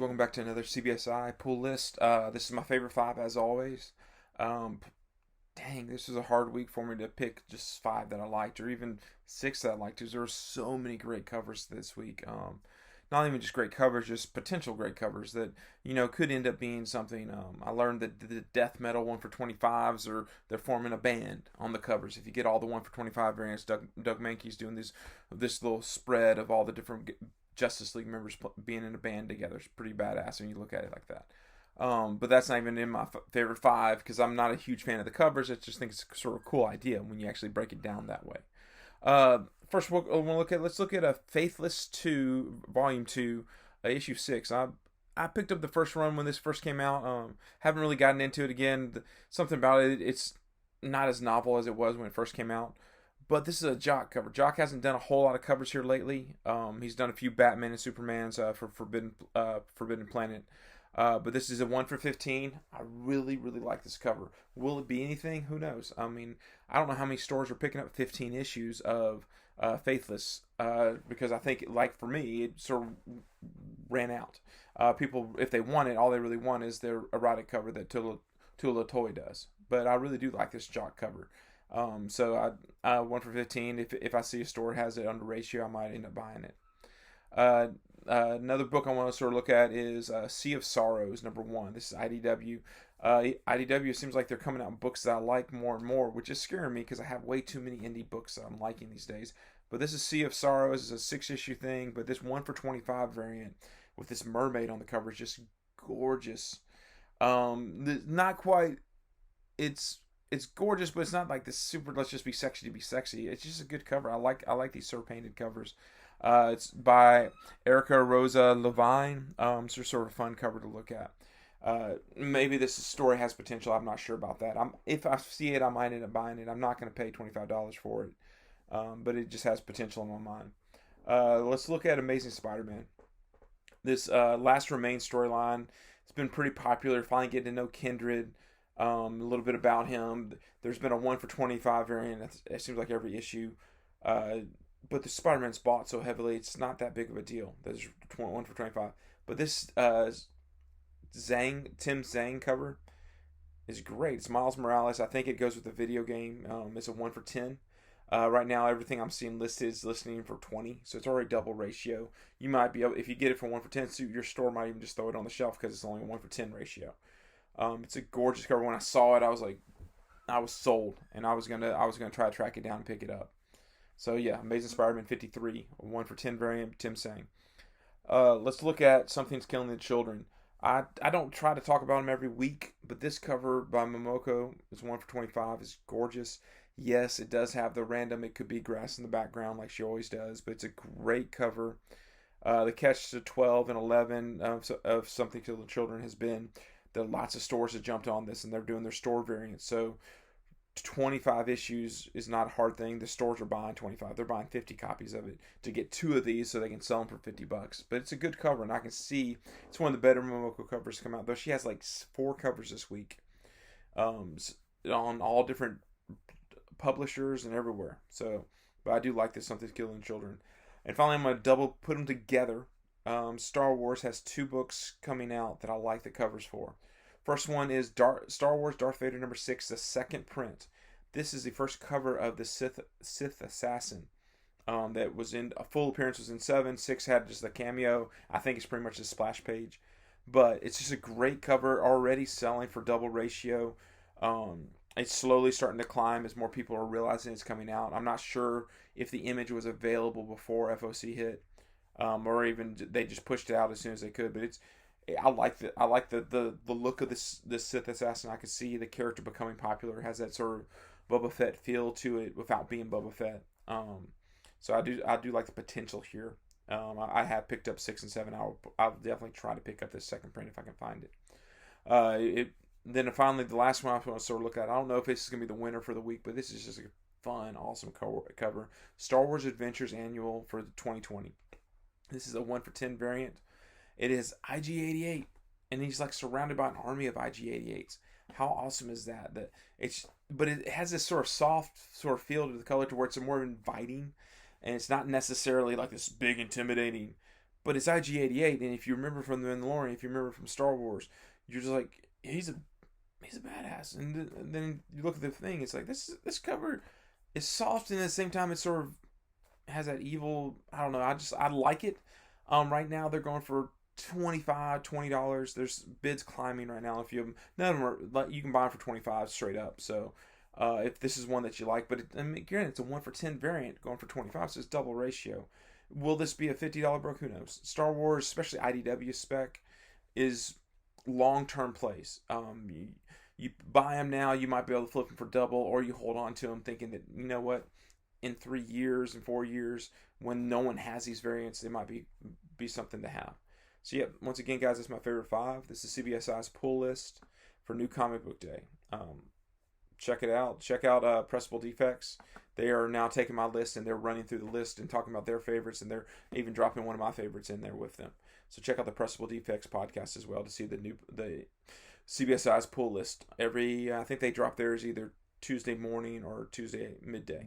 Welcome back to another CBSI Pull List. This is my favorite five as always. Um, Dang, this was a hard week for me to pick just five that I liked, or even six that I liked, because there were so many great covers this week. Not even just great covers, just potential great covers that could end up being something. I learned that the death metal 1 for 25s, or they're forming a band on the covers. If you get all the 1 for 25 variants, Doug Mankey's doing this little spread of all the different Justice League members being in a band together. It's pretty badass when you look at it like that. But that's not even in my favorite five, because I'm not a huge fan of the covers. I just think it's sort of a cool idea when you actually break it down that way. First, let's look at a Faithless 2, Volume 2, Issue 6. I picked up the first run when this first came out. Haven't really gotten into it again. Something about it, it's not as novel as it was when it first came out. But this is a Jock cover. Jock hasn't done a whole lot of covers here lately. He's done a few Batman and Supermans for Forbidden Planet. But this is a 1 for 15. I really, really like this cover. Will it be anything? Who knows? I mean, I don't know how many stores are picking up 15 issues of Faithless, because I think, like for me, it sort of ran out. People, if they want it, all they really want is their erotic cover that Tula Toy does. But I really do like this Jock cover. So I 1 for 15. If I see a store has it under ratio, I might end up buying it. Another book I want to sort of look at is Sea of Sorrows, #1. This is IDW. IDW seems like they're coming out with books that I like more and more, which is scaring me because I have way too many indie books that I'm liking these days. But this is Sea of Sorrows. It's a 6-issue thing, but this 1 for 25 variant with this mermaid on the cover is just gorgeous. Not quite. It's gorgeous, but it's not like this super let's just be sexy to be sexy. It's just a good cover. I like these sort of painted covers. It's by Erica Rosa Levine. It's just sort of a fun cover to look at. Maybe this story has potential. I'm not sure about that. If I see it, I might end up buying it. I'm not going to pay $25 for it, but it just has potential in my mind. Let's look at Amazing Spider-Man. This Last Remain storyline. It's been pretty popular. Finally getting to know Kindred. A little bit about him. There's been a 1 for 25 variant. It seems like every issue. But the Spider-Man's bought so heavily, it's not that big of a deal. There's 1 for 25. But this Tim Zhang cover is great. It's Miles Morales. I think it goes with the video game. It's a 1 for 10. Right now, everything I'm seeing listed is listing for 20, so it's already double ratio. You might be able, if you get it for 1 for 10, so your store might even just throw it on the shelf because it's only a 1 for 10 ratio. It's a gorgeous cover. When I saw it, I was like, I was sold, and I was gonna try to track it down and pick it up. So yeah, Amazing Spider-Man 53, a 1 for 10 variant, Tim Sang. Let's look at Something's Killing the Children. I don't try to talk about them every week, but this cover by Momoko is 1 for 25. Is gorgeous. Yes, it does have the random It Could Be Grass in the background like she always does, but it's a great cover. The catch to 12 and 11 of Something Killing the Children has been that lots of stores have jumped on this and they're doing their store variants. So 25 issues is not a hard thing. The stores are buying 25. They're buying 50 copies of it to get 2 of these so they can sell them for $50. But it's a good cover, and I can see it's one of the better Momoko covers to come out. Though she has like 4 covers this week, on all different publishers and everywhere. So, but I do like this Something's Killing Children. And finally, I'm going to put them together. Star Wars has 2 books coming out that I like the covers for. First one is Star Wars Darth Vader #6, the second print. This is the first cover of the Sith Assassin. That was in a full appearance was in 7. 6 had just a cameo. I think it's pretty much a splash page, but it's just a great cover. Already selling for double ratio. It's slowly starting to climb as more people are realizing it's coming out. I'm not sure if the image was available before FOC hit, or even they just pushed it out as soon as they could. But I like the look of this Sith Assassin. I can see the character becoming popular. It has that sort of Boba Fett feel to it without being Boba Fett. So I do like the potential here. I have picked up 6 and 7. I'll definitely try to pick up this second print if I can find it. Then finally, the last one I want to sort of look at. I don't know if this is going to be the winner for the week, but this is just a fun, awesome cover. Star Wars Adventures Annual for 2020. This is a 1 for 10 variant. It is IG-88, and he's like surrounded by an army of IG-88s. How awesome is that? But it has this sort of soft sort of feel to the color to where it's more inviting, and it's not necessarily like this big intimidating but it's IG-88, and if you remember from The Mandalorian, if you remember from Star Wars, you're just like, he's a badass. And then you look at the thing, it's like, this cover is soft, and at the same time it sort of has that evil, I don't know, I like it. Right now they're going for $20. There's bids climbing right now. If you have, none of them are, like, you can buy them for 25 straight up. So if this is one that you like, but granted, it's a 1 for 10 variant going for 25, so it's double ratio. Will this be a $50 book? Who knows? Star Wars, especially IDW spec, is long-term plays. You buy them now, you might be able to flip them for double, or you hold on to them thinking that, you know what, in 3 years and 4 years, when no one has these variants, they might be something to have. So yeah, once again, guys, that's my favorite 5. This is CBSI's pull list for New Comic Book Day. Check it out. Check out Pressable Defects. They are now taking my list, and they're running through the list and talking about their favorites, and they're even dropping one of my favorites in there with them. So check out the Pressable Defects podcast as well to see the CBSI's pull list. I think they drop theirs either Tuesday morning or Tuesday midday.